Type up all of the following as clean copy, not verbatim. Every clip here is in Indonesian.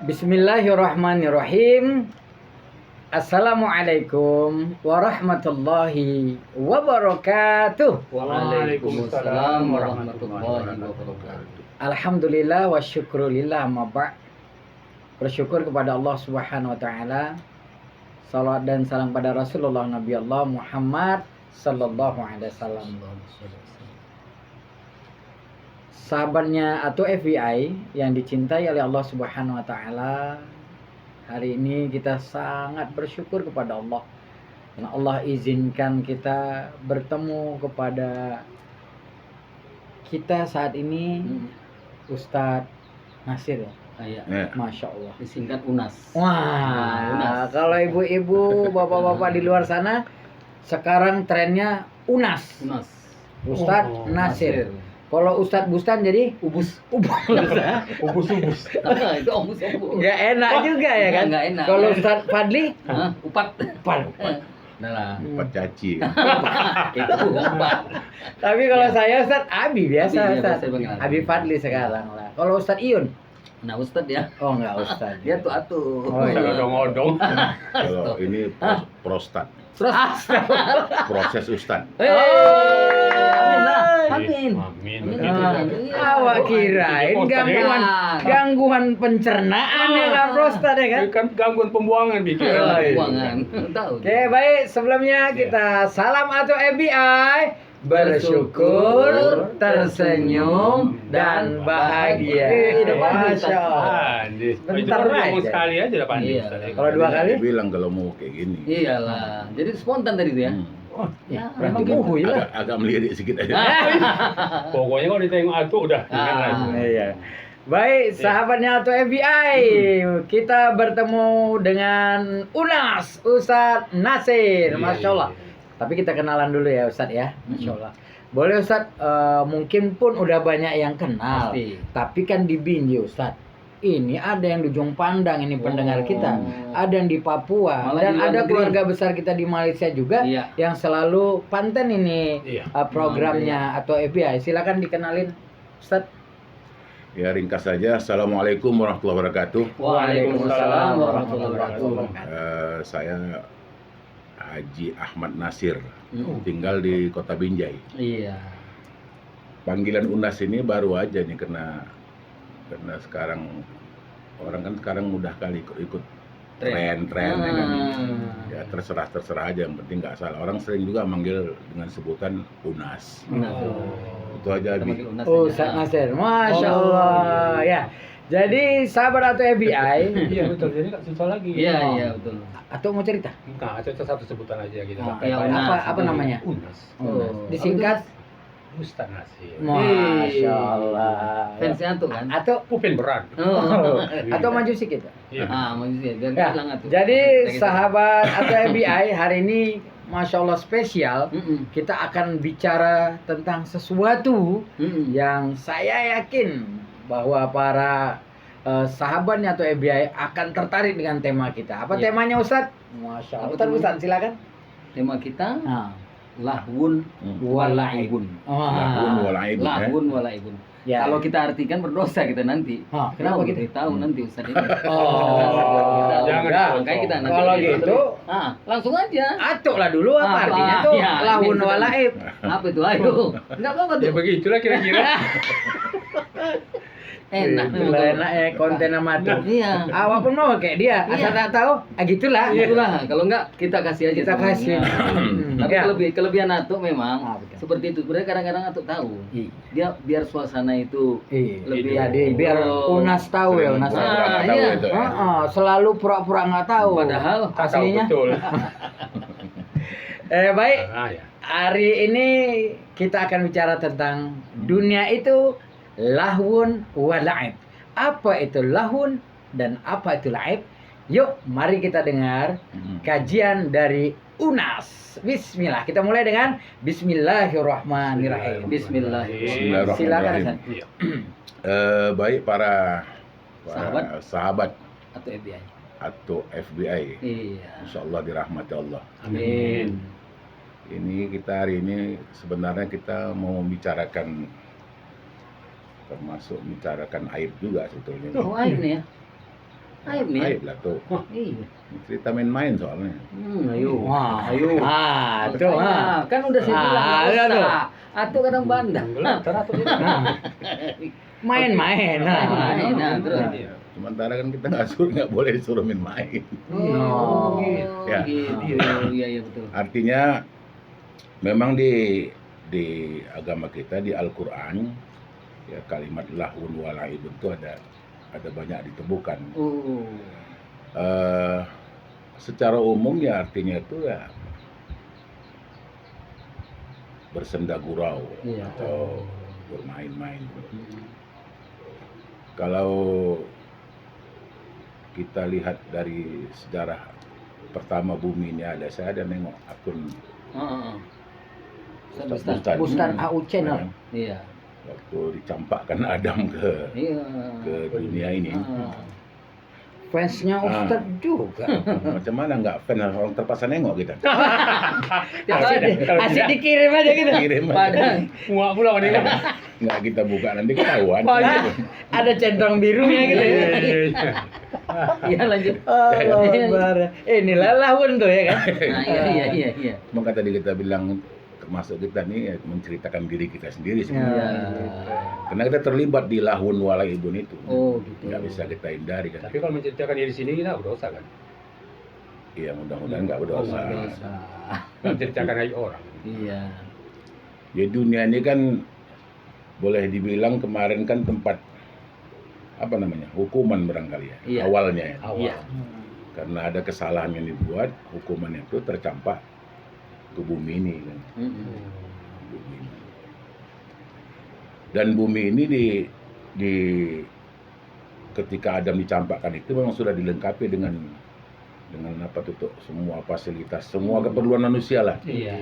Bismillahirrahmanirrahim. Assalamualaikum warahmatullahi wabarakatuh. Waalaikumsalam warahmatullahi wabarakatuh. Alhamdulillah wa syukrulillah amma ba'd. Bersyukur kepada Allah Subhanahu wa taala. Salawat dan salam pada Rasulullah Nabi Allah Muhammad sallallahu alaihi wasallam. Sahabatnya atau FBI yang dicintai oleh Allah Subhanahu wa taala, hari ini kita sangat bersyukur kepada Allah karena Allah izinkan kita bertemu kepada kita saat ini Ustadz Nasir ya. Iya. Masya Allah. Disingkat UNAS. Wah, UNAS. kalau ibu-ibu, bapak-bapak di luar sana sekarang trennya UNAS. UNAS. Ustadz Nasir. Kalau Ustadz Bustan jadi Ubus. Ubus. Itu ubus. Nggak enak juga ya kan? Nggak enak. Kalau Ustadz Fadli, Upat. Pan. Nah lah. Empat caci. Itu upat. Tapi kalau saya Ustadz Abi biasa Abi, ya, Ustadz. biasa panggil Abi. Abi Fadli sekarang lah. Kalau Ustadz Iyun, Nah Ustadz ya. oh nggak Ustadz. Dia tuh atuh. Oh, iya. Odong-odong. Kalau ini prostat, Terus. proses ustad. Amin lah. Amin. Amin. Awak kirain gangguan pencernaan ya kan prostat ya kan? Kan gangguan pembuangan bikin. Oh, iya. Buangan. Tahu. Oke baik, sebelumnya kita salam atau FBI, bersyukur, tersenyum, dan bahagia. Masya Allah. Bentar Ngomong aja. sekali aja lah Pak Andi. Iya. Ustaz. Kalau dua kali? Bilang kalau mau kayak gini. Iyalah. Jadi spontan tadi tuh ya. Oh, Ya, berarti memang uhuy lah. Agak melirik sedikit aja. Pokoknya kalau ditengok atuh udah. ingat lah. Iya. Baik, sahabatnya atau FBI, kita bertemu dengan UNAS, Ustadz Nasir, Iya, Masya Allah. iya. Tapi kita kenalan dulu ya Ustadz ya, Masya Allah. Boleh Ustadz, mungkin pun udah banyak yang kenal, Pasti. tapi kan di Binjai Ustadz. Ini ada yang di Ujung Pandang, ini pendengar kita, ada yang di Papua, Malah dan di luar ada negeri. keluarga besar kita di Malaysia juga Iya. yang selalu panten ini Iya. programnya atau FBI. Silakan dikenalin Ustadz. Ya ringkas saja. Assalamualaikum warahmatullahi wabarakatuh. Waalaikumsalam warahmatullahi wabarakatuh. Saya Haji Ahmad Nasir, Hmm. tinggal di Kota Binjai. Iya. Panggilan UNAS ini baru aja nih karena sekarang orang kan sekarang mudah kali ikut tren ya kan. Ya terserah aja, yang penting nggak salah. Orang sering juga manggil dengan sebutan UNAS. Itu aja Kita Bi. panggil UNAS Oh, aja. Ustadz Nasir, Masya Allah. Ya, jadi sahabat atau FBI, Iya betul. Jadi nggak susah lagi. Iya, betul. atau mau cerita? Nah, satu sebutan aja gitu. Oh, iya, Kayak UNAS. apa namanya? UNAS. Oh. Disingkat, Ustaz Nasir. Masya Allah. Fansnya tuh kan. Atau Upin berat. Oh. atau maju sedikit. Iya. Maksudnya biar Ya, bilang atuh. jadi Kita- sahabat atau FBI hari ini, Masya Allah spesial. Mm-mm. Kita akan bicara tentang sesuatu Mm-mm. yang saya yakin bahwa para sahabatnya atau FBI akan tertarik dengan tema kita. Apa Iya. temanya Ustadz? Masya Allah. Apa Ustadz, temanya? Ustadz silakan. Tema kita Nah, lahwun walaibun. Lahun walaibun, ya. Lahwun walaibun. Ya. Kalau kita artikan berdosa kita nanti. Kenapa Kita gitu? tahu nanti Ustaz ini. Oh, Jangan udah. Makanya kita nanti Kalau lebih- gitu, langsung aja. atuk lah dulu apa Apa? artinya tuh Ya, lahun ini sudah- walaib. Apa itu? Ayo. Enggak apa-apa Ya tuh. begitulah kira-kira. Enak. Itulah enak ya konten sama tuh. Iya. Awak pun mau kayak dia, asal Iya. tak tahu, gitulah. Itulah. Kalau enggak kita kasih aja. Kita semuanya. kasih. Tapi Ya. kelebihan Atuk memang Betul. seperti itu. Sebenarnya kadang-kadang Atuk tahu. Iya. Dia biar suasana itu lebih Jadi biar Unas tahu ya, Unas. Pura-pura Ah, nggak tahu iya. itu ya. Selalu pura-pura nggak tahu. Padahal Tak tahu aslinya. betul. Baik, Ah, ya. hari ini kita akan bicara tentang dunia itu lahwun wa la'ib. Apa itu lahun dan apa itu la'ib? Yuk, mari kita dengar kajian dari UNAS. Bismillah. Kita mulai dengan Bismillahirrahmanirrahim. Bismillahirrahmanirrahim. Silakan, Ustaz. Iya. Baik para sahabat Atau FBI. atau FBI, Iya. Insya Allah dirahmati Allah. Amin. Ini kita hari ini sebenarnya kita mau membicarakan, termasuk membicarakan aib juga sebetulnya. Oh, aib nih ya. Aib nih. Aib lah tuh. Iya. Cerita main-main soalnya. Ayo. Wah, Ayo. tuh, Kan udah saya bilang nggak ada tuh. usah. Atau kadang bandang. Main-main. Main-main, nah, terus. Iya. Sementara kan kita nggak boleh disuruh main. Oh, Ya. gitu. Iya, iya betul. Artinya memang di agama kita di Al-Qur'an ya kalimat lahun wa la'ibun itu ada banyak ditemukan. Oh. Secara umum ya artinya itu ya bersenda gurau Iya. atau bermain-main. Kalau kita lihat dari sejarah pertama bumi ini ada, saya ada nengok akun Heeh. Ustaz. Ustaz AU Channel. kan, Iya. waktu dicampakkan Adam ke Iya. dunia ini. Fansnya Ustaz juga. Macam mana nggak fan, orang terpaksa nengok kita. Asik dikirim aja gitu. Kirim aja. Padahal Muak pula pada ini. Nggak kita buka nanti ketahuan. Oh, iya. Ada centang birunya gitu ya. iya lanjut. Allah Akbar. Inilah lahun tuh ya kan. Nah, iya. Maka tadi kita bilang termasuk kita nih ya, menceritakan diri kita sendiri sebenarnya. Iya. Karena kita terlibat di lahun walaibun itu. Oh, gitu. Nggak bisa kita hindari kan. Tapi kalau menceritakan diri sini kita berdosa kan. Iya mudah-mudahan nggak berdosa. Dosa. Menceritakan aib orang. Iya. Ya dunia ini kan boleh dibilang kemarin kan tempat apa namanya hukuman barangkali ya Iya. awalnya ya. Awal. Iya. Karena ada kesalahan yang dibuat, hukuman itu tercampak ke bumi ini kan. Bumi ini. Dan bumi ini di ketika Adam dicampakkan itu memang sudah dilengkapi dengan apa tuh semua fasilitas, semua keperluan manusia lah. Iya.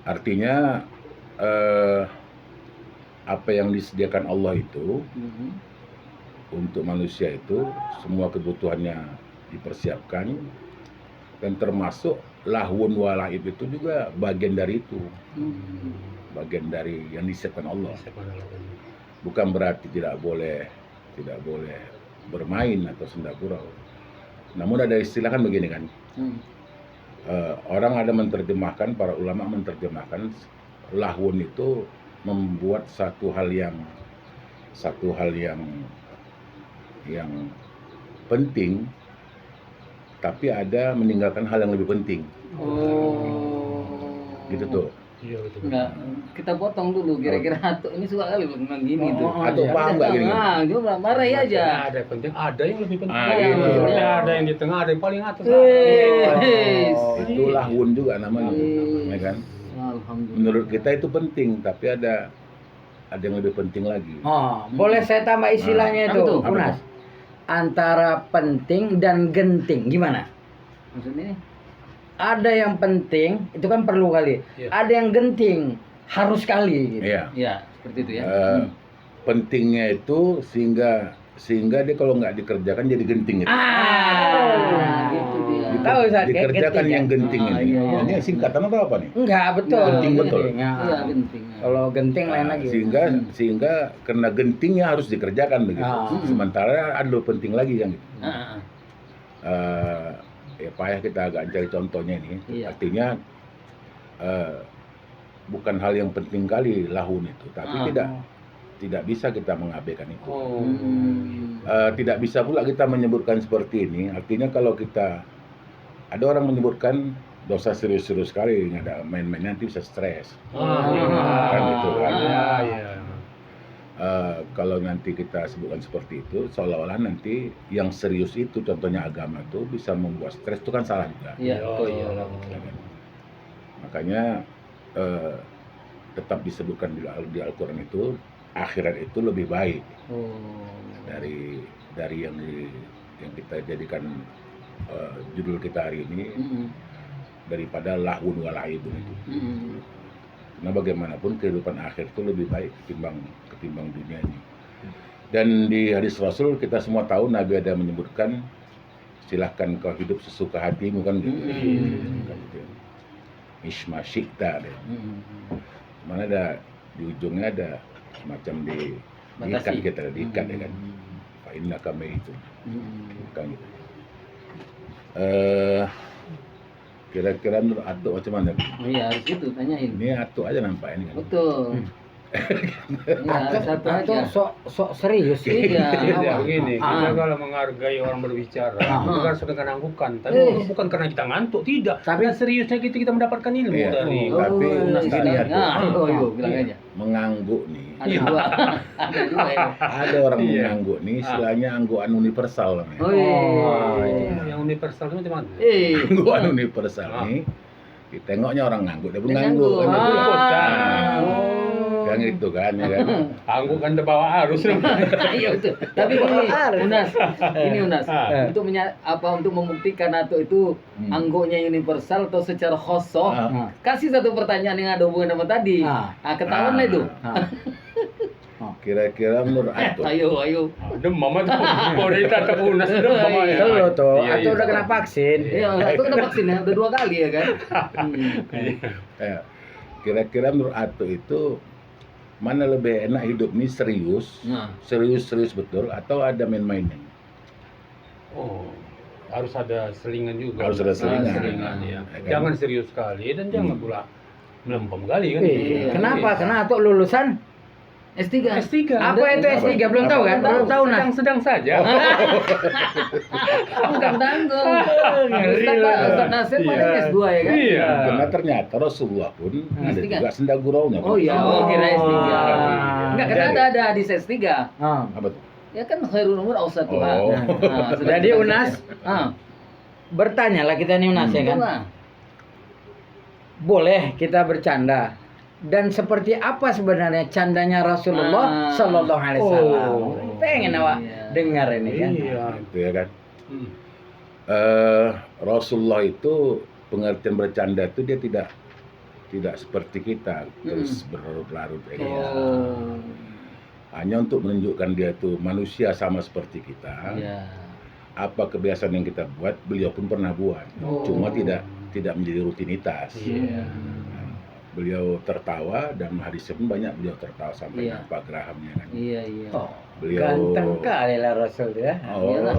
Artinya apa yang disediakan Allah itu untuk manusia itu semua kebutuhannya dipersiapkan, dan termasuk lahwun walaib itu juga bagian dari itu, bagian dari yang disiapkan Allah. Bukan berarti tidak boleh bermain atau senda gurau. Namun ada istilah kan begini kan, orang ada menerjemahkan, para ulama menerjemahkan lahwun itu membuat satu hal yang penting, tapi ada meninggalkan hal yang lebih penting. Gitu tuh. Iya betul. Enggak, kita potong dulu kira-kira Atuk ini suka kali bilang gini tuh. Atau paham nggak gini? Nah, dia marah ya aja. Ada yang penting, ada yang lebih penting. Gitu. Seperti ada yang di tengah, ada yang paling atas. Itu lahwun juga namanya, ya kan? Alhamdulillah. Menurut kita itu penting, tapi ada yang lebih penting lagi. Oh, boleh saya tambah istilahnya Apa itu, tuh? Unas. Antara penting dan genting, gimana? Maksudnya nih? Ada yang penting, itu kan perlu kali. Iya. Ada yang genting, harus kali gitu. Iya. Iya, seperti itu ya. Pentingnya itu sehingga dia kalau nggak dikerjakan jadi genting gitu. Gitu dia. Tahu Ustaz, kayak Dikerjakan genting, yang ya? genting Ah, ini. iya, iya. Ini singkatan atau apa nih? Enggak, betul. Genting betul. Ya. Iya, genting. Kalau genting lain lagi. Sehingga karena gentingnya harus dikerjakan begitu. Sementara ada lebih penting lagi kan gitu. Ya payah kita agak cari contohnya ini. Iya. Artinya bukan hal yang penting kali lahun itu, tapi tidak bisa kita mengabaikan itu. Tidak bisa pula kita menyebutkan seperti ini. Artinya kalau kita ada orang menyebutkan dosa serius-serius sekali, nggak ada main-main nanti bisa stres. Kan gitu kan. Kalau nanti kita sebutkan seperti itu, seolah-olah nanti yang serius itu, contohnya agama itu bisa membuat stres, itu kan salah juga. Iya, betul. Ya kan? Makanya tetap disebutkan di Al-Quran itu akhirat itu lebih baik dari yang kita jadikan judul kita hari ini, daripada lahun walaibun itu. Karena bagaimanapun kehidupan akhir itu lebih baik ketimbang dunia ini. Dan di hadis Rasul kita semua tahu Nabi ada menyebutkan silahkan kau hidup sesuka hatimu kan gitu. Kan gitu. Isma syi'ta deh. Mana ada di ujungnya ada semacam diikat Batasi. kita, diikat ya kan. Hmm. Fa innaka itu. Hmm. Bukan gitu. Kira-kira menurut Atuk macam mana? Oh iya harus itu tanyain. Ini Atuk aja nampak ini kan. Betul. Iya, harus satu Atau aja. sok serius sih. Iya. Tidak awal. begini, kita kalau menghargai orang berbicara, itu harus dengan anggukan. Tapi bukan karena kita ngantuk, tidak. Tapi- Tapi seriusnya kita mendapatkan ilmu Iya. dari. Oh. Tapi gini ya, tuh. Bilang aja. Mengangguk nih. Ada dua. Ada dua ya. Ada orang Iya. mengangguk nih, istilahnya anggukan universal namanya. Oh iya. Yang universal itu macam mana? Anggukan universal nih. Ditengoknya orang ngangguk, dia pun Dia ngangguk. ngangguk. Kan gitu. Ah. Kan gitu kan, ya kan. Anggup kan terbawa arus. Iya betul. Tapi gini, Unas, ini Unas, Ah. untuk membuktikan atau itu anggotnya universal atau secara khosoh, Ah. kasih satu pertanyaan yang ada hubungan sama tadi. Ah. Ketahuan lah itu. Kira-kira menurut Atuk. Ayo. Demam itu. Oh, dari tatap unas demam. Iya. Selo tuh, Iya, atau iya. udah kena vaksin. Iya, itu kena vaksin ya, udah 2 kali ya kan. Ya, kira-kira menurut Atuk itu mana lebih enak hidup nih serius, Nah, serius betul atau ada main-mainnya? Oh, harus ada selingan juga. Harus ada selingan. Selingan, ya. Ya kan? Jangan serius sekali dan jangan pula melempem kali kan. Iya. Kenapa? Iya. Karena atau lulusan S3. S3. apa itu S3 belum tahu kan? Belum tahu nah. Sedang saja. Bukan tanggung. Ngeri lah. Ustaz Nasir Iya. paling S2 ya kan? Iya. Karena ternyata Rasulullah pun ada S3. juga senda guraunya. Oh iya, kira S3. Enggak, karena Jadi- ada hadis S3. Apa tuh? Ya kan khairul umur awsatuha. Oh. Sudah Jadi kita Unas, baca. bertanyalah kita nih Unas ya kan. Itulah. Boleh kita bercanda. Dan seperti apa sebenarnya candanya Rasulullah Sallallahu Alaihi Wasallam? Oh. Pengen awak Iya. dengar ini kan. Iya. Itu ya kan. Hmm. Rasulullah itu pengertian bercanda itu dia tidak seperti kita terus berlarut-larut ya kan. Oh. Hanya untuk menunjukkan dia itu manusia sama seperti kita. Iya. Apa kebiasaan yang kita buat beliau pun pernah buat. Oh. Cuma tidak menjadi rutinitas. Iya. Beliau tertawa dan hadisnya pun banyak beliau tertawa sampai Iya. Pak Grahamnya kan. Iya. Oh, Beliau ganteng kali lah Rasul ya. Oh, Iyalah.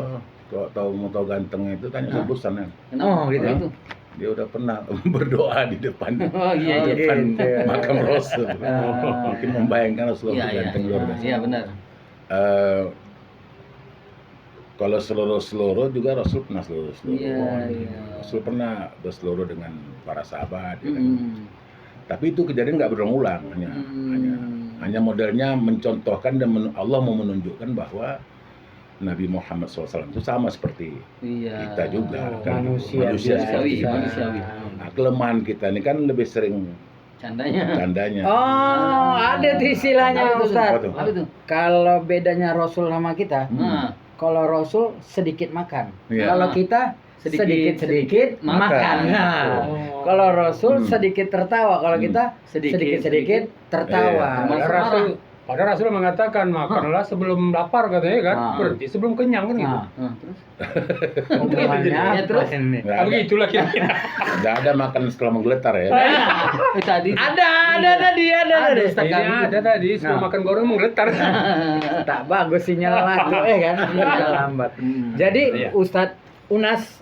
kalau mau tahu gantengnya itu tanya Bosan kan. Kenapa? Oh, gitu. Itu. Dia udah pernah berdoa di depan Oh iya. Oh, depan gitu. makam Rasul. Ah. Mungkin membayangkan Rasulullah Iya, ganteng luar biasa. Iya benar. Kalau seluruh juga Rasul pernah seluruh. Iya, iya. Rasul pernah berseluruh dengan para sahabat. Ya kan? Tapi itu kejadian nggak berulang-ulang, hanya modelnya mencontohkan dan Allah mau menunjukkan bahwa Nabi Muhammad SAW itu sama seperti Iya. kita juga, kan? Manusia seperti kita. manusiawi. Nah, kelemahan kita ini kan lebih sering Candanya. tandanya. Oh, ada tuh istilahnya Apa tuh? Ustaz. Apa tuh? Apa itu? Kalau bedanya Rasul sama kita, Nah, kalau Rasul sedikit makan. Iya. Kalau kita Sedikit- sedikit makan. makan. Nah, Oh. kalau Rasul Hmm. sedikit tertawa, kalau kita sedikit tertawa. Termasuk Padahal Rasul mengatakan makanlah sebelum lapar katanya kan. Ah. Berarti sebelum kenyang kan gitu. Nah, terus? hubungannya Ya, apa terus? ini? Nggak Ah, ada, begitulah kira-kira. nggak ada makan setelah menggeletar ya. Tadi Ada tadi. Ada, Ustaz. Ini ada tadi sebelum Nah. makan goreng menggeletar. Tak bagus sinyal lagu kan, sinyal lambat. Jadi Iya. Ustadz Unas,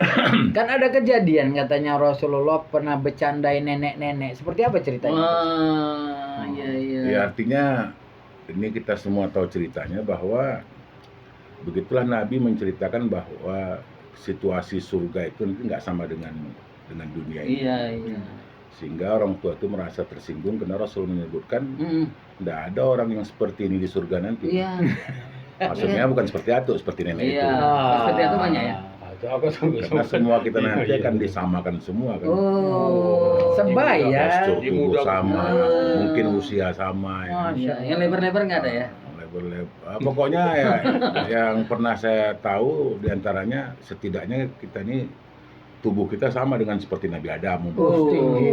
kan ada kejadian katanya Rasulullah pernah bercandain nenek-nenek. Seperti apa ceritanya? Wah, iya. Ya artinya ini kita semua tahu ceritanya bahwa begitulah Nabi menceritakan bahwa situasi surga itu nanti nggak sama dengan dunia ini. Iya. Sehingga orang tua itu merasa tersinggung karena Rasul menyebutkan Mm. tidak ada orang yang seperti ini di surga nanti. Iya. Maksudnya bukan seperti Atuk, seperti nenek Iya. itu. Seperti itu banyak ya? Atau apa Karena semua kita nanti Iya, akan iya. disamakan semua kan. Oh. Sebaya. Postur tubuh Dimudah- sama, Ah. mungkin usia sama ya. Iya, yang lebar-lebar nggak ada ya? Pokoknya ya yang pernah saya tahu diantaranya setidaknya kita ini tubuh kita sama dengan seperti Nabi Adam. Oh, tinggi.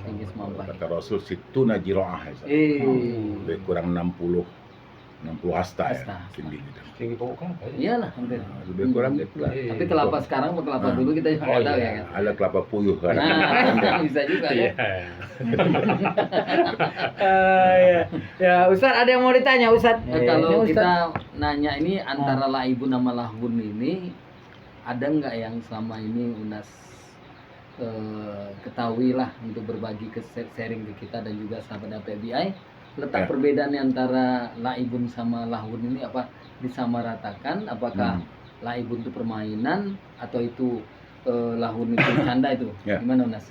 Tinggi semampai. Kata Rasul situ najiroah Eh. lebih kurang 60 60 hasta ya Hasta. tinggi gitu. Tinggi pokok kelapa ya. Iyalah hampir. Nah, lebih kurang gitu lah. Iya. Tapi kelapa sekarang atau kelapa dulu kita juga nggak tahu ya kan. Ada kelapa puyuh kan. Nah, bisa juga Iya. ya. Ya. Ya, Ustadz ada yang mau ditanya Ustadz? Ya, kalau Ini, Ustadz. kita nanya ini antara laibun sama lahun ini ada nggak yang selama ini Unas ketahui lah untuk berbagi ke sharing ke kita dan juga sahabat APBI letak Ya. perbedaannya antara laibun sama lahun ini apa disamaratakan apakah laibun itu permainan atau itu lahun itu canda itu Ya. gimana Unas?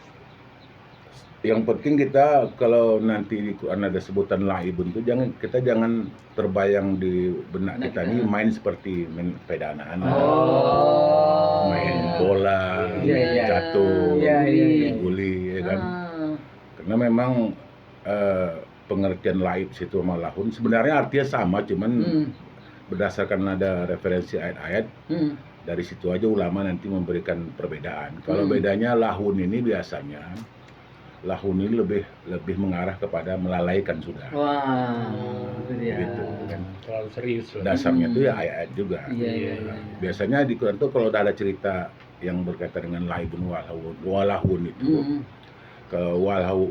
Yang penting kita kalau nanti di Quran ada sebutan laibun itu kita jangan terbayang di benak kita ini main seperti main sepeda anak-anak. Oh. Main bola, Iya, iya. catur, Iya, iya, iya. guli, ya kan. Ah. Karena memang pengertian laib situ sama lahun sebenarnya artinya sama, cuman berdasarkan ada referensi ayat-ayat dari situ aja ulama nanti memberikan perbedaan. Kalau bedanya lahun ini biasanya lahun ini lebih mengarah kepada melalaikan sudah. Wah, itu dia. Gitu kan. Terlalu serius lah. Dasarnya itu ya ayat-ayat juga. Iya, iya, Iya. iya. Biasanya di Quran tuh kalau udah ada cerita yang berkaitan dengan laibun walahun itu, ke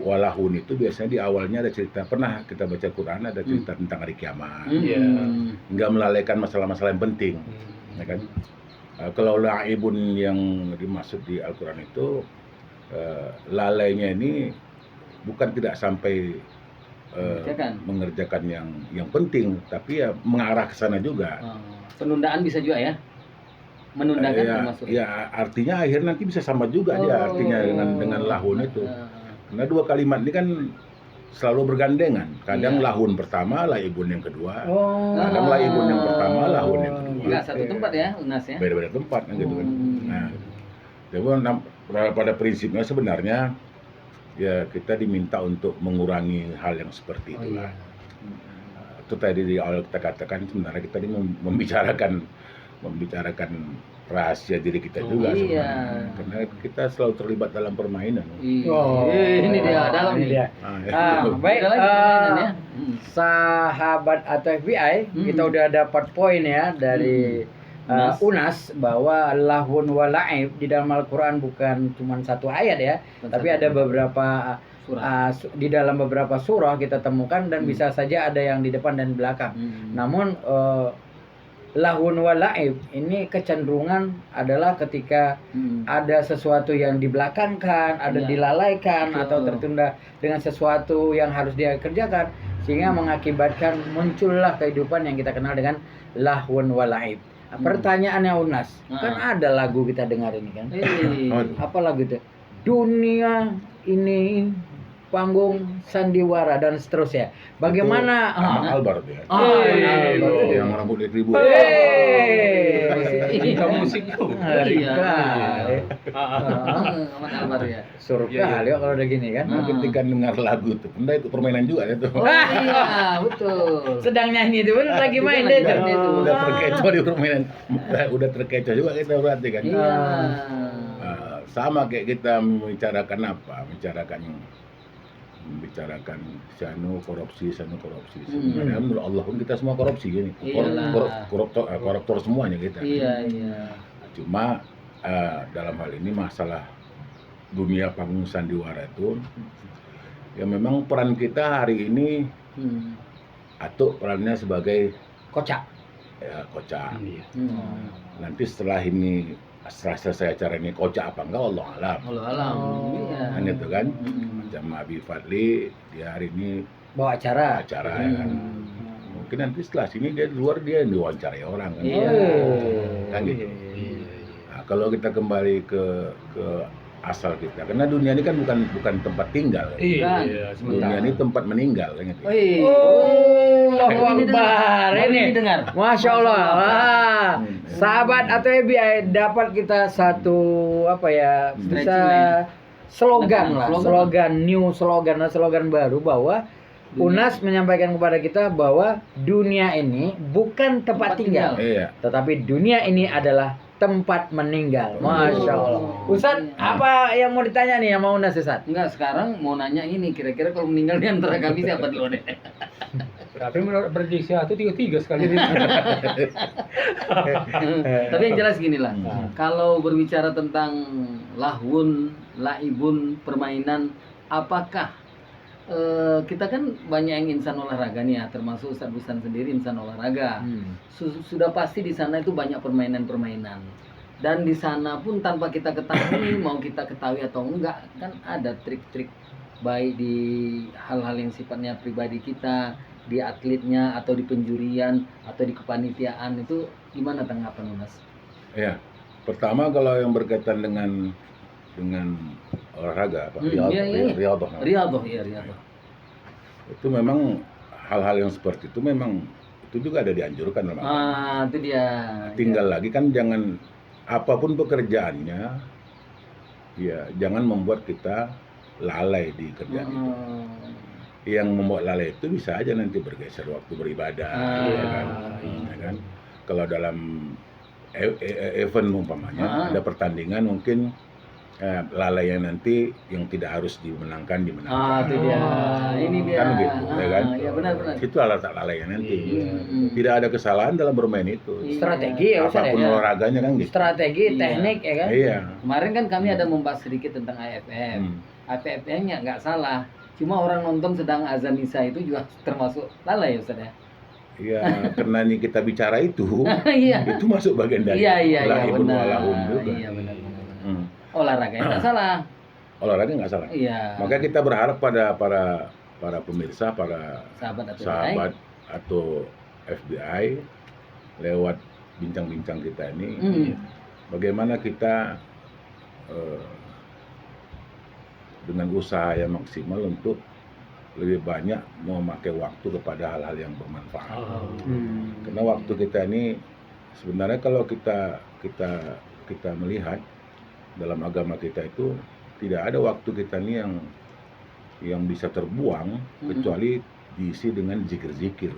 walahun itu biasanya di awalnya ada cerita, pernah kita baca Quran ada cerita tentang hari kiamat, Iya. nggak melalaikan masalah-masalah yang penting, ya kan? Kalau laibun yang dimaksud di Al-Quran itu lalainya ini bukan tidak sampai mengerjakan yang penting, tapi ya mengarah ke sana juga. Penundaan bisa juga ya? Menundakan termasuk. Ya artinya akhir nanti bisa sama juga dia artinya dengan lahun itu. Karena dua kalimat ini kan selalu bergandengan. Kadang lahun pertama, laibun yang kedua. Kadang laibun yang pertama, lahun yang kedua. Enggak satu tempat ya, Unas ya? Beda-beda tempat kan gitu kan. Nah, jadi pada prinsipnya sebenarnya ya kita diminta untuk mengurangi hal yang seperti itu lah. Itu tadi di awal kita katakan sebenarnya kita ini membicarakan rahasia diri kita juga sebenarnya. Karena kita selalu terlibat dalam permainan. Ini dia dalam ini dia. Baik, Ada lagi permainan ya? sahabat atau FBI, kita udah dapat poin ya dari Unas bahwa lahun wa la'ib di dalam Al-Quran bukan cuma satu ayat ya, tapi ada beberapa di dalam beberapa surah kita temukan dan bisa saja ada yang di depan dan belakang. Namun lahun wa la'ib ini kecenderungan adalah ketika ada sesuatu yang dibelakangkan, ada dilalaikan atau tertunda dengan sesuatu yang harus dia kerjakan sehingga mengakibatkan muncullah kehidupan yang kita kenal dengan lahun wa la'ib. Pertanyaannya Unas, kan ada lagu kita dengar ini kan? Apa lagu itu? Dunia ini panggung sandiwara dan seterusnya. Bagaimana? Albert ya. Yang rambut ribu. Kita musik juga. Amat Albar ya. Surga ya kalau udah gini kan. Nah, ketika dengar lagu itu, benda itu permainan juga itu. Oh iya, betul. Sedang nyanyi itu lagi main deh itu. Udah terkecoh di permainan. Udah terkecoh juga kita berarti kan. Iya. Sama kayak kita membicarakan apa? Membicarakan korupsi. Sebenarnya menurut Allah pun kita semua korupsi gini. Koruptor semuanya kita. Iya. Cuma dalam hal ini masalah dunia panggung sandiwara itu ya memang peran kita hari ini atau perannya sebagai kocak. Ya, kocak. Nanti setelah selesai acara ini kocak apa enggak Allah alam. Allah alam. Iya. Kan itu kan. Macam Abi Fadli dia hari ini Bawa acara. ya kan. Mungkin nanti setelah sini dia di luar dia yang diwawancarai orang kan. Kan gitu. Nah, kalau kita kembali ke asal kita, karena dunia ini kan bukan tempat tinggal. Iya, Dunia ini tempat meninggal kan gitu. Allahu Akbar. Ini dengar. Masya Allah. Wah. Sahabat atau FBI dapat kita satu apa ya? Bisa slogan lah, slogan baru bahwa Unas menyampaikan kepada kita bahwa dunia ini bukan tempat tinggal, Iya. tetapi dunia ini adalah tempat meninggal. Masya Allah. Ustaz, apa yang mau ditanya nih yang mau Unas Ustaz? Enggak, sekarang mau nanya ini, kira-kira kalau meninggal di antara kami siapa dulu deh? Tapi menurut prediksi itu tiga sekali ini. Tapi yang jelas gini lah, kalau berbicara tentang lahwun, laibun, permainan, apakah kita kan banyak yang insan olahraga nih ya, termasuk Ustaz Busan sendiri insan olahraga. Sudah pasti di sana itu banyak permainan-permainan. Dan di sana pun tanpa kita ketahui, mau kita ketahui atau enggak, kan ada trik-trik baik di hal-hal yang sifatnya pribadi kita, di atletnya atau di penjurian atau di kepanitiaan. Itu gimana tanggapan Mas? Ya, pertama kalau yang berkaitan dengan olahraga, riyadhah. Riyadhah, iya riyadhah. Itu memang hal-hal yang seperti itu memang itu juga ada dianjurkan dalam agama. Itu dia. Tinggal lagi kan jangan apapun pekerjaannya, ya jangan membuat kita lalai di kerjaan itu. Yang membuat lalai itu bisa aja nanti bergeser waktu beribadah, ya kan? Ya kan? Kalau dalam event umpamanya ada pertandingan mungkin lalainya nanti yang tidak harus dimenangkan. Itu dia. Ini dia. Kan gitu, ya kan? Iya benar-benar. Itu alat lalainya nanti. Tidak ada kesalahan dalam bermain itu. Strategi ya Ustaz Apapun ya. olahraganya kan gitu. Strategi, Iya. teknik ya kan? Iya. Kemarin kan kami ada membahas sedikit tentang AFF. AFF-nya nggak salah. Cuma orang nonton sedang azan isya itu juga termasuk lalai ya Ustaz ya. Iya, karena ini kita bicara itu, Iya. itu masuk bagian dari Iya laibun benar. walahun juga. Iya benar. Olahraga nggak salah. Olahraga nggak salah. Iya. Makanya kita berharap pada para pemirsa, para sahabat atau FBI lewat bincang-bincang kita ini, bagaimana kita dengan usaha yang maksimal untuk lebih banyak memakai waktu kepada hal-hal yang bermanfaat. Karena waktu kita ini sebenarnya kalau kita melihat dalam agama kita itu tidak ada waktu kita ini yang bisa terbuang kecuali diisi dengan zikir-zikir.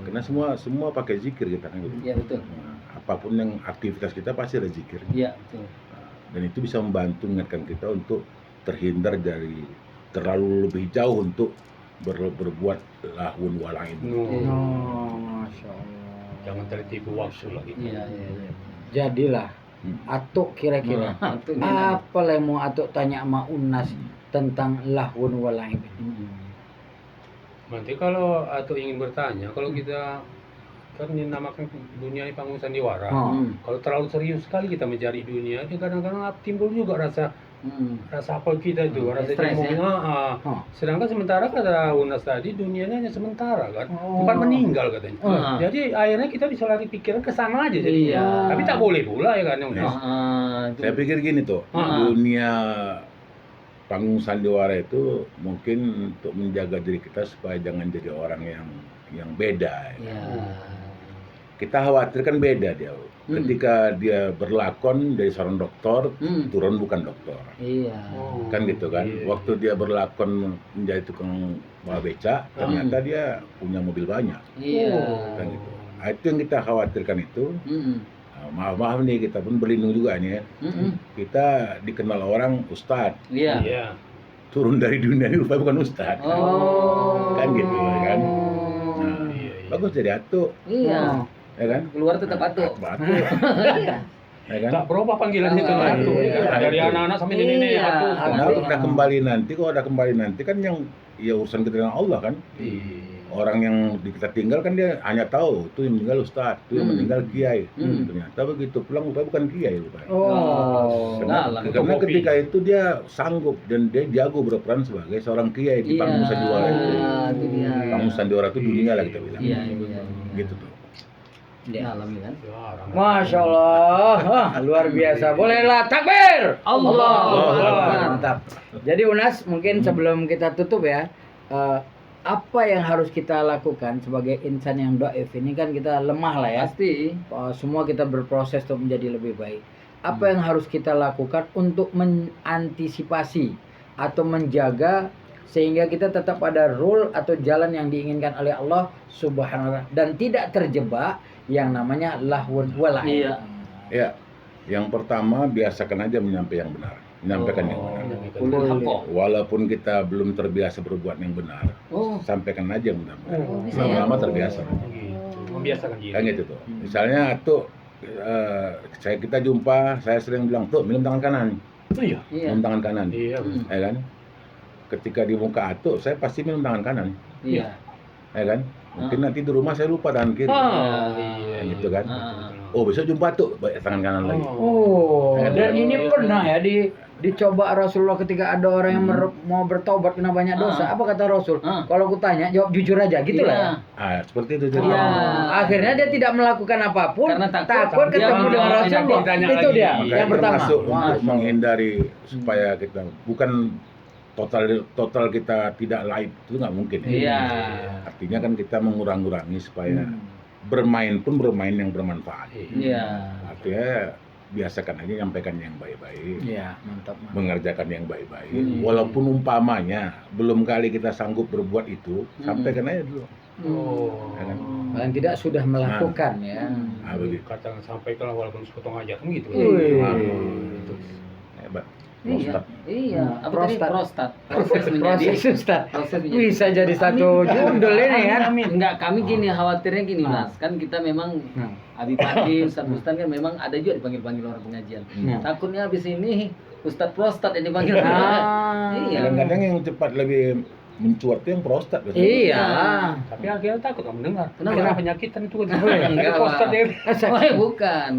Karena semua pakai zikir kita kan gitu. Iya betul. Nah, apapun yang aktivitas kita pasti ada zikir. Iya betul. Dan itu bisa membantu mengingatkan kita untuk terhindar dari terlalu lebih jauh untuk berbuat lahun walain. Masya Allah. Jangan tertipu waktu lagi. Iya. Jadilah atuk kira-kira apa yang mau atuk tanya sama Unas tentang lahun walaib. Nanti kalau atau ingin bertanya, kalau kita kan dinamakan dunia ini panggung sandiwara. Kalau terlalu serius sekali kita mencari dunia, itu kadang-kadang timbul juga rasa apa kita itu, rasa stres, jenuh. Sedangkan sementara kata Unas tadi dunianya hanya sementara kan, tempat meninggal katanya. Jadi akhirnya kita bisa lari pikiran ke sana aja jadi. Tapi tak boleh pula ya kan Unas. Saya pikir gini tuh, dunia panggung sandiwara itu mungkin untuk menjaga diri kita supaya jangan jadi orang yang beda. Kita khawatir kan beda dia. Ketika dia berlakon dari seorang dokter, turun bukan dokter. Kan gitu kan. Waktu dia berlakon menjadi tukang bawa becak, ternyata dia punya mobil banyak. Kan gitu. Nah, itu yang kita khawatirkan itu. Maaf nih, kita pun berlindung juga nih ya. Kita dikenal orang ustadz. Turun dari dunia ini rupanya bukan ustadz. Kan gitu kan. Nah, bagus jadi atuk. Ya kan? Keluar tetap atuk. Ya kan? Tak berubah panggilan itu atuk. Dari anak-anak sampai nenek atuk. Nah, udah kembali nanti kan yang ya urusan kita dengan Allah kan. Orang yang kita tinggal kan dia hanya tahu itu yang meninggal ustadz, itu yang meninggal kiai. Ternyata begitu pulang rupanya bukan kiai rupanya. Karena ketika itu dia sanggup dan dia jago berperan sebagai seorang kiai di panggung sandiwara itu. Panggung sandiwara itu dunia lah kita bilang. Gitu tuh. Kan? Masya Allah, luar biasa. Bolehlah takbir. Allah. Mantap. Jadi Unas, mungkin sebelum kita tutup ya, apa yang harus kita lakukan sebagai insan yang dhaif ini kan kita lemah lah ya. Pasti. Semua kita berproses untuk menjadi lebih baik. Apa yang harus kita lakukan untuk mengantisipasi atau menjaga sehingga kita tetap ada rule atau jalan yang diinginkan oleh Allah Subhanahu wa ta'ala dan tidak terjebak yang namanya lahwun walaib. Ya, yang pertama biasakan aja menyampaikan yang benar. Ulul haqqo. Walaupun kita belum terbiasa berbuat yang benar, sampaikan aja yang benar. bisa Lama-lama ya? terbiasa. Gitu. Membiasakan diri. Kan gitu tuh. Misalnya tuh kita jumpa, saya sering bilang tuh minum tangan kanan, Oh iya. Iya. minum tangan kanan, Iya. ya kan? Ketika di muka Atuk, saya pasti minum tangan kanan, Iya. ya kan? Mungkin nanti di rumah saya lupa tangan kiri, Iya. gitu kan? Ah. Oh besok jumpa tuh, tangan kanan lagi. Oh, Ya, dan ini pernah ya dicoba Rasulullah ketika ada orang yang mau bertobat kena banyak dosa. Apa kata Rasul? Kalau aku tanya, jawab jujur aja, gitu lah ya. Seperti itu jadi. Iya. Akhirnya dia tidak melakukan apapun Karena takut takut ketemu dia dengan mau Rasulullah. ditanya Itu lagi. dia Makanya yang pertama. termasuk untuk Masya menghindari supaya kita bukan total kita tidak live, itu nggak mungkin ya. Iya. Artinya kan kita mengurangi supaya bermain yang bermanfaat. Iya. Artinya biasakan aja nyampaikan yang baik-baik, Iya, mantap. mengerjakan yang baik-baik. Walaupun umpamanya belum kali kita sanggup berbuat itu, sampaikan aja dulu. Oh. Ya kan? Paling tidak sudah melakukan ya. Nah, begitu. Katakan sampai kalau walaupun sepotong aja kan gitu. Wih. Nah, itu hebat. Iya. Prostat. Iya. Apa tadi? Prostat. Prostat. Proses menjadi. Proses Ustaz. Proses menjadi. Bisa jadi satu judul ini kan. Enggak, kami gini khawatirnya gini Mas, kan kita memang Abi Pati, Ustaz Bustan kan memang ada juga dipanggil-panggil orang pengajian. Takutnya habis ini Ustaz Prostat yang dipanggil. Iya. Kadang-kadang yang cepat lebih mencuat itu yang prostat. biasanya. Iya. Tapi akhirnya takut nggak mendengar. Kenapa? Karena penyakitan itu kan. Enggak, Prostat Pak. ya. Oh, bukan.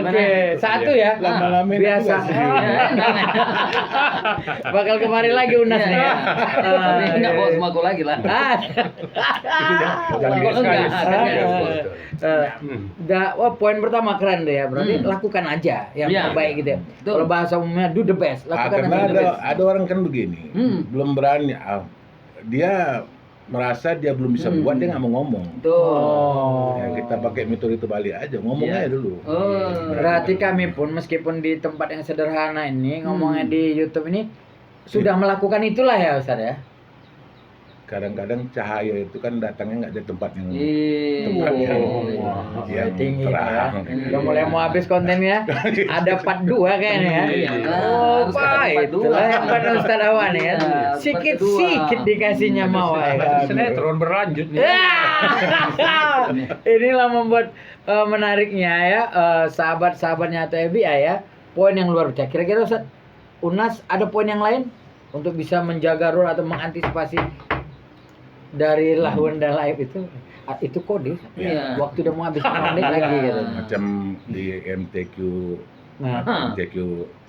Oke, satu ya. Lama-lama enak Biasa. juga sih. Bakal kemari lagi Unas nih ya. Tapi enggak bawa sembako lagi lah. Jangan Enggak, sekali. enggak. Wah, poin pertama keren deh ya. Berarti lakukan aja yang Iya. terbaik gitu ya. Betul. Kalau bahasa umumnya do the best. Lakukan Karena aja do the best. ada orang kan begini, belum berani. Dia merasa dia belum bisa buat, dia nggak mau ngomong. Tuh. Oh. Ya, kita pakai metode itu balik aja, ngomong Iya. aja dulu. Oh. Berarti kami pun meskipun di tempat yang sederhana ini ngomongnya di YouTube ini sudah melakukan itulah ya Ustaz ya. Kadang-kadang cahaya itu kan datangnya nggak dari tempat yang Iya. yang Tinggi terang. ya. Udah mulai mau habis kontennya. Ada part 2 kayaknya ya. Iya, Oh, harus ada part baik. dua. Itulah hebat Ustaz Awan ya. Iya, part Sikit-sikit kedua. dikasihnya mau ya kan. Sinetron berlanjut nih. Inilah membuat menariknya ya sahabat-sahabatnya atau FBI ya. Poin yang luar biasa. Kira-kira Ustaz Unas ada poin yang lain untuk bisa menjaga rule atau mengantisipasi dari lahun dan laib itu kode. Iya. Waktu udah mau habis menit lagi gitu. Macam di MTQ, Nah, MTQ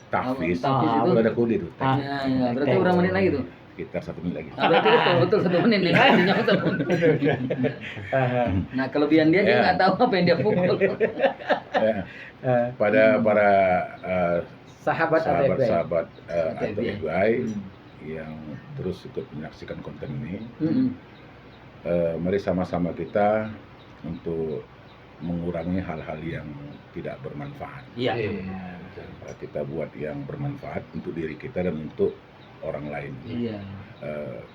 Tahfiz, Tahfiz itu itu. ada kode tuh. Ah. Ya, ya, berarti berapa menit lagi tuh? Sekitar 1 menit lagi. Berarti betul 1 menit nih. Artinya betul. Nah, kelebihan dia Ya. nggak tahu apa yang dia pukul. Ya, pada para sahabat atau FBI. sahabat-sahabat atau FBI. FBI yang terus ikut menyaksikan konten ini, Mm-mm. mari sama-sama kita untuk mengurangi hal-hal yang tidak bermanfaat. Iya. Kita buat yang bermanfaat untuk diri kita dan untuk orang lain. Iya.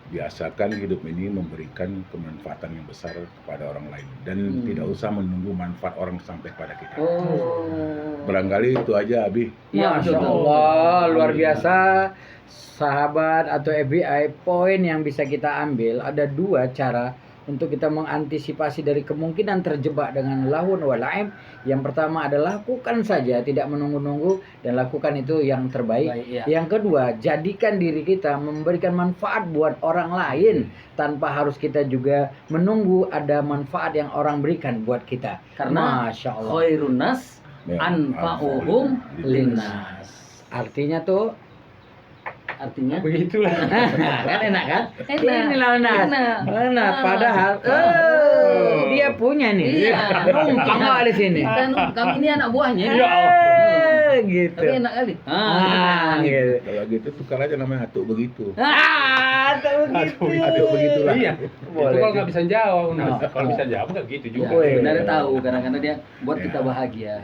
Biasakan hidup ini memberikan kemanfaatan yang besar kepada orang lain dan tidak usah menunggu manfaat orang sampai pada kita. Oh. Barangkali itu aja, Abi. Iya, Masya betul. Allah, luar biasa. Sahabat atau FBI, poin yang bisa kita ambil ada 2 cara untuk kita mengantisipasi dari kemungkinan terjebak dengan lahun wa la'ib. Yang pertama adalah lakukan saja, tidak menunggu-nunggu, dan lakukan itu yang terbaik. Baik, iya. Yang kedua, jadikan diri kita memberikan manfaat buat orang lain tanpa harus kita juga menunggu ada manfaat yang orang berikan buat kita. Karena Masya Allah. khairun nas Ya, anfa'uhum linnas. Artinya tuh Artinya Begitulah. kan enak kan? Enak. Inilah Unas. Enak. Enak. Padahal dia punya nih. Iya. Numpang nggak di sini. kami ini anak buahnya. Gitu. Tapi enak kali. Gitu. Kalau gitu tukar aja namanya Atuk begitu. Tuh begitu. Atuk begitulah. Iya. Boleh. Itu kalau nggak bisa jawab, Oh. kalau bisa jawab nggak gitu Ya, juga. Woi. sebenarnya tahu kadang-kadang dia buat Ya. kita bahagia.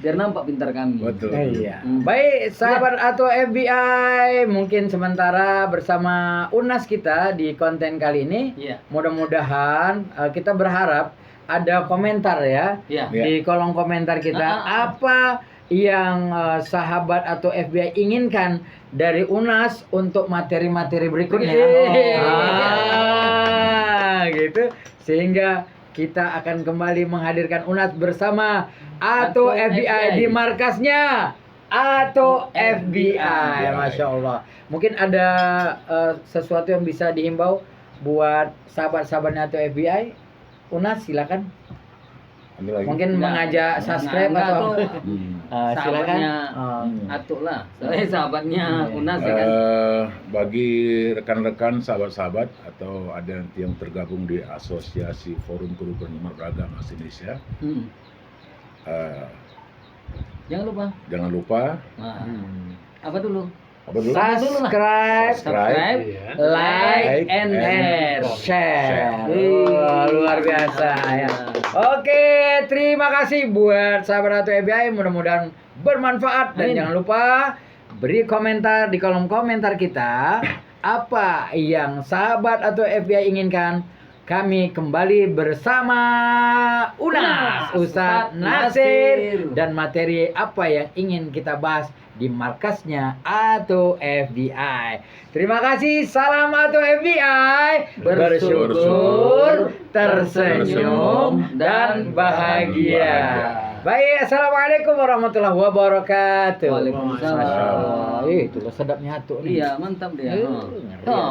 Biar nampak pintar kami. Betul. Iya. Baik, sahabat atau FBI, mungkin sementara bersama Unas kita di konten kali ini. Iya. Mudah-mudahan kita berharap ada komentar ya. Ya. Ya. Di kolom komentar kita apa yang sahabat atau FBI inginkan dari UNAS untuk materi-materi berikutnya. Gitu. Sehingga kita akan kembali menghadirkan UNAS bersama atau FBI di markasnya atau FBI. Masya Allah. Mungkin ada sesuatu yang bisa dihimbau buat sahabat-sahabatnya atau FBI. UNAS silakan. Ada lagi? Mungkin mengajak subscribe atau apa? Silakan. Sahabatnya Atuk lah. Saya sahabatnya Unas ya kan. Bagi rekan-rekan sahabat-sahabat atau ada yang tergabung di Asosiasi Forum Kerukunan Umat Beragama Indonesia, Jangan lupa. jangan lupa Nah, apa dulu? apa dulu? Subscribe, Iya. like, and share. Luar biasa ya. Oke, terima kasih buat sahabat Ratu FBI. Mudah-mudahan bermanfaat dan Amin. jangan lupa beri komentar di kolom komentar kita apa yang sahabat atau FBI inginkan. Kami kembali bersama Unas, Ustadz Nasir, dan materi apa yang ingin kita bahas di markasnya atau FBI. Terima kasih, salam atau FBI. Bersyukur, tersenyum, dan bahagia. Baik, assalamualaikum warahmatullahi wabarakatuh. Waalaikumsalam. Itu sedapnya atuh nih. Iya, mantap dia. Ngeri. Oh,